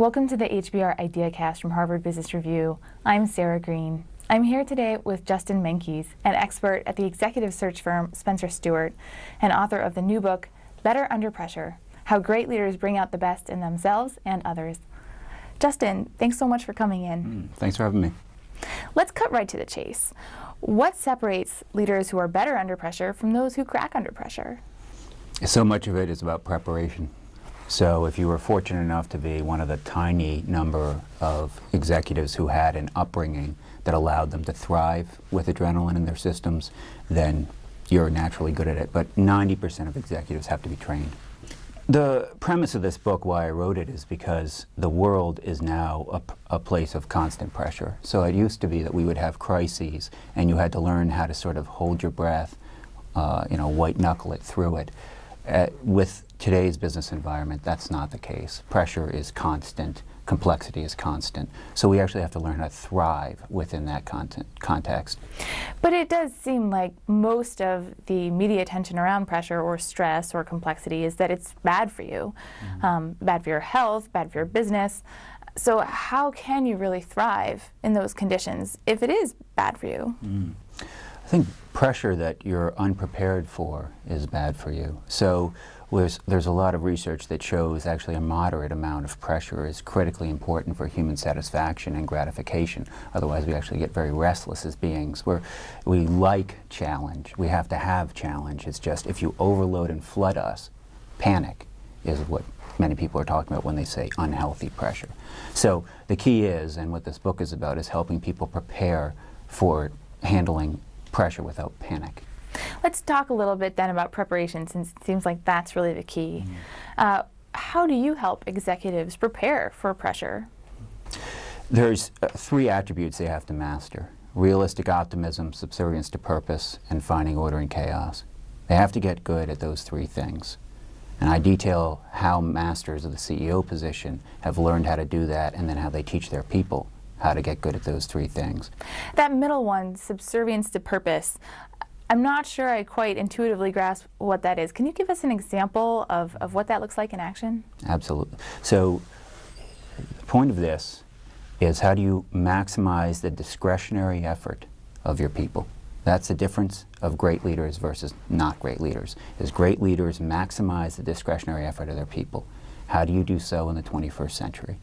Welcome to the HBR IdeaCast from Harvard Business Review. I'm Sarah Green. I'm here today with Justin Menkes, an expert at the executive search firm Spencer Stuart, and author of the new book, Better Under Pressure: How Great Leaders Bring Out the Best in Themselves and Others. Justin, thanks so much for coming in. Thanks for having me. Let's cut right to the chase. What separates leaders who are better under pressure from those who crack under pressure? So much of it is about preparation. So if you were fortunate enough to be one of the tiny number of executives who had an upbringing that allowed them to thrive with adrenaline in their systems, then you're naturally good at it. But 90% of executives have to be trained. The premise of this book, why I wrote it, is because the world is now a place of constant pressure. So it used to be that we would have crises and you had to learn how to sort of hold your breath, white knuckle it through it. With today's business environment, that's not the case. Pressure is constant, complexity is constant. So we actually have to learn how to thrive within that context. But it does seem like most of the media attention around pressure or stress or complexity is that it's bad for you, bad for your health, bad for your business. So how can you really thrive in those conditions if it is bad for you? I think pressure that you're unprepared for is bad for you. So there's a lot of research that shows actually a moderate amount of pressure is critically important for human satisfaction and gratification. Otherwise, we actually get very restless as beings. We like challenge. We have to have challenge. It's just if you overload and flood us, panic is what many people are talking about when they say unhealthy pressure. So the key is, and what this book is about, is helping people prepare for handling pressure without panic. Let's talk a little bit then about preparation, since it seems like that's really the key. How do you help executives prepare for pressure? There's three attributes they have to master: realistic optimism, subservience to purpose, and finding order in chaos. They have to get good at those three things. And I detail how masters of the CEO position have learned how to do that, and then how they teach their people how to get good at those three things. That middle one, subservience to purpose, I'm not sure I quite intuitively grasp what that is. Can you give us an example of what that looks like in action? Absolutely. So the point of this is, how do you maximize the discretionary effort of your people? That's the difference of great leaders versus not great leaders. Is great leaders maximize the discretionary effort of their people. How do you do so in the 21st century?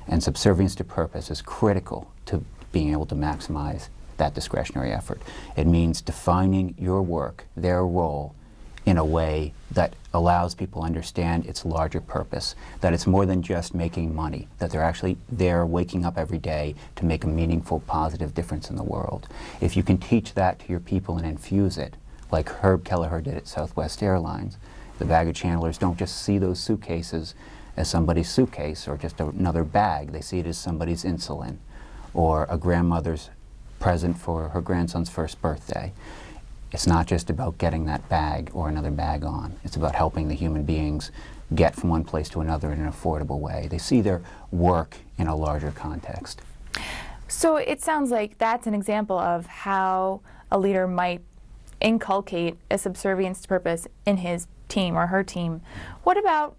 And subservience to purpose is critical to being able to maximize that discretionary effort. It means defining your work, their role, in a way that allows people to understand its larger purpose, that it's more than just making money, that they're actually there waking up every day to make a meaningful, positive difference in the world. If you can teach that to your people and infuse it, like Herb Kelleher did at Southwest Airlines, the baggage handlers don't just see those suitcases as somebody's suitcase or just another bag. They see it as somebody's insulin or a grandmother's present for her grandson's first birthday. It's not just about getting that bag or another bag on. It's about helping the human beings get from one place to another in an affordable way. They see their work in a larger context. So it sounds like that's an example of how a leader might inculcate a subservience to purpose in his team or her team. What about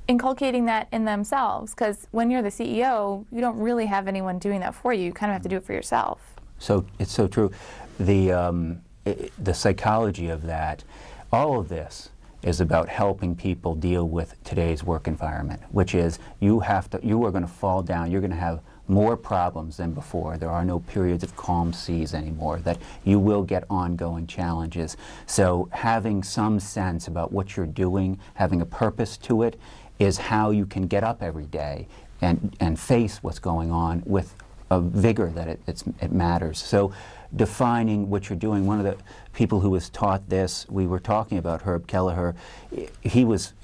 inculcating that in themselves? Because when you're the CEO, you don't really have anyone doing that for you. You kind of have to do it for yourself. So it's so true. The psychology of that, all of this is about helping people deal with today's work environment, which is you are going to fall down, you're going to have more problems than before. There are no periods of calm seas anymore, that you will get ongoing challenges. So having some sense about what you're doing, having a purpose to it, is how you can get up every day and face what's going on with a vigor that it matters. So defining what you're doing. One of the people who was taught this, we were talking about Herb Kelleher,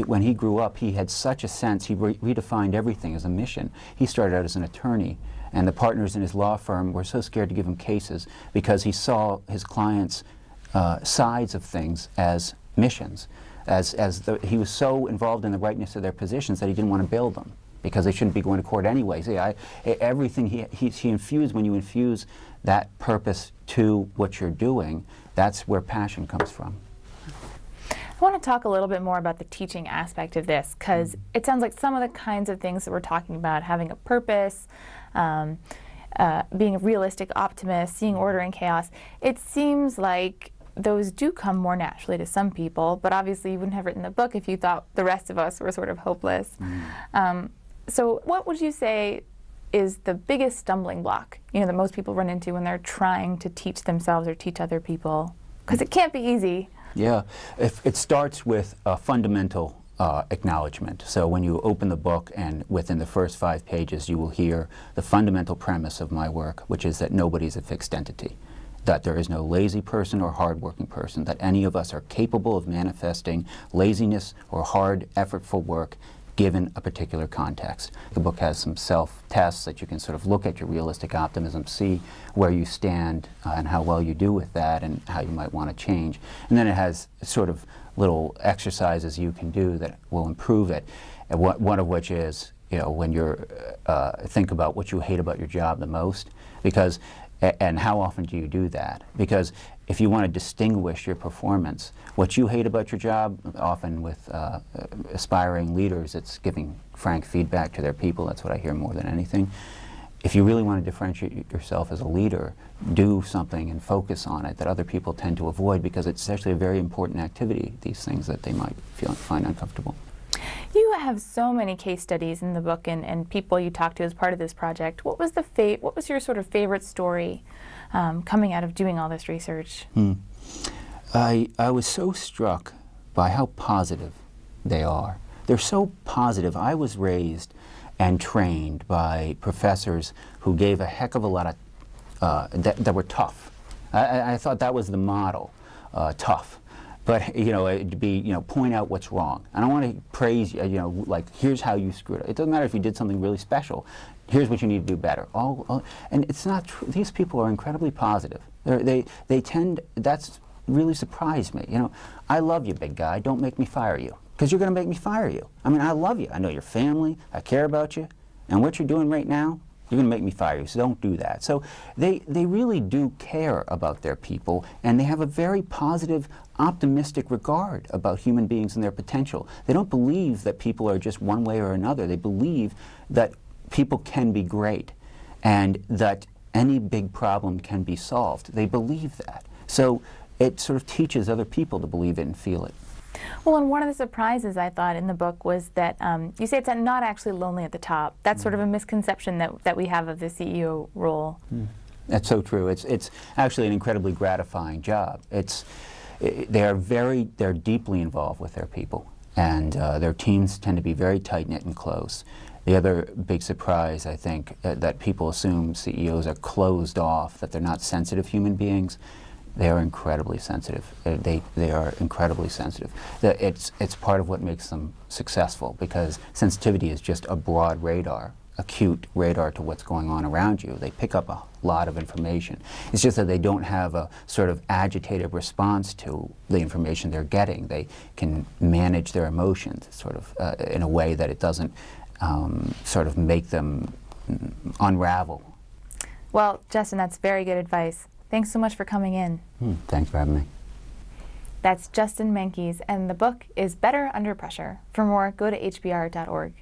when he grew up, he had such a sense, he redefined everything as a mission. He started out as an attorney, and the partners in his law firm were so scared to give him cases because he saw his clients' sides of things as missions. He was so involved in the rightness of their positions that he didn't want to build them, because they shouldn't be going to court anyway. See, everything he infused, when you infuse that purpose to what you're doing, that's where passion comes from. I want to talk a little bit more about the teaching aspect of this, because it sounds like some of the kinds of things that we're talking about, having a purpose, being a realistic optimist, seeing order in chaos, it seems like those do come more naturally to some people, but obviously you wouldn't have written the book if you thought the rest of us were sort of hopeless. So what would you say is the biggest stumbling block, that most people run into when they're trying to teach themselves or teach other people? Because it can't be easy. Yeah, it starts with a fundamental acknowledgement. So when you open the book and within the first 5 pages you will hear the fundamental premise of my work, which is that nobody's a fixed entity, that there is no lazy person or hardworking person, that any of us are capable of manifesting laziness or hard, effortful work given a particular context. The book has some self-tests that you can sort of look at your realistic optimism, see where you stand and how well you do with that and how you might want to change. And then it has sort of little exercises you can do that will improve it. And one of which is, when you're, think about what you hate about your job the most, because, and how often do you do that? Because if you want to distinguish your performance, what you hate about your job, often with aspiring leaders, it's giving frank feedback to their people. That's what I hear more than anything. If you really want to differentiate yourself as a leader, do something and focus on it that other people tend to avoid, because it's actually a very important activity, these things that they might find uncomfortable. You have so many case studies in the book and people you talked to as part of this project. What was your sort of favorite story coming out of doing all this research? I was so struck by how positive they are. They're so positive. I was raised and trained by professors who gave a heck of a lot of, that were tough. I thought that was the model, tough. But, it'd be, point out what's wrong. I don't want to praise you, like, here's how you screwed up. It doesn't matter if you did something really special. Here's what you need to do better. And it's not true. These people are incredibly positive. They tend, that's really surprised me. I love you, big guy. Don't make me fire you, because you're going to make me fire you. I mean, I love you. I know your family. I care about you. And what you're doing right now, you're going to make me fire you, so don't do that. So they really do care about their people, and they have a very positive, optimistic regard about human beings and their potential. They don't believe that people are just one way or another. They believe that people can be great and that any big problem can be solved. They believe that. So it sort of teaches other people to believe it and feel it. Well, and one of the surprises I thought in the book was that you say it's not actually lonely at the top. That's sort of a misconception that we have of the CEO role. That's so true. It's actually an incredibly gratifying job. They're deeply involved with their people, and their teams tend to be very tight-knit and close. The other big surprise, I think, that people assume CEOs are closed off, that they're not sensitive human beings. They are incredibly sensitive. They are incredibly sensitive. It's part of what makes them successful, because sensitivity is just a broad radar, acute radar to what's going on around you. They pick up a lot of information. It's just that they don't have a sort of agitated response to the information they're getting. They can manage their emotions sort of in a way that it doesn't sort of make them unravel. Well, Justin, that's very good advice. Thanks so much for coming in. Thanks for having me. That's Justin Menkes, and the book is Better Under Pressure. For more, go to hbr.org.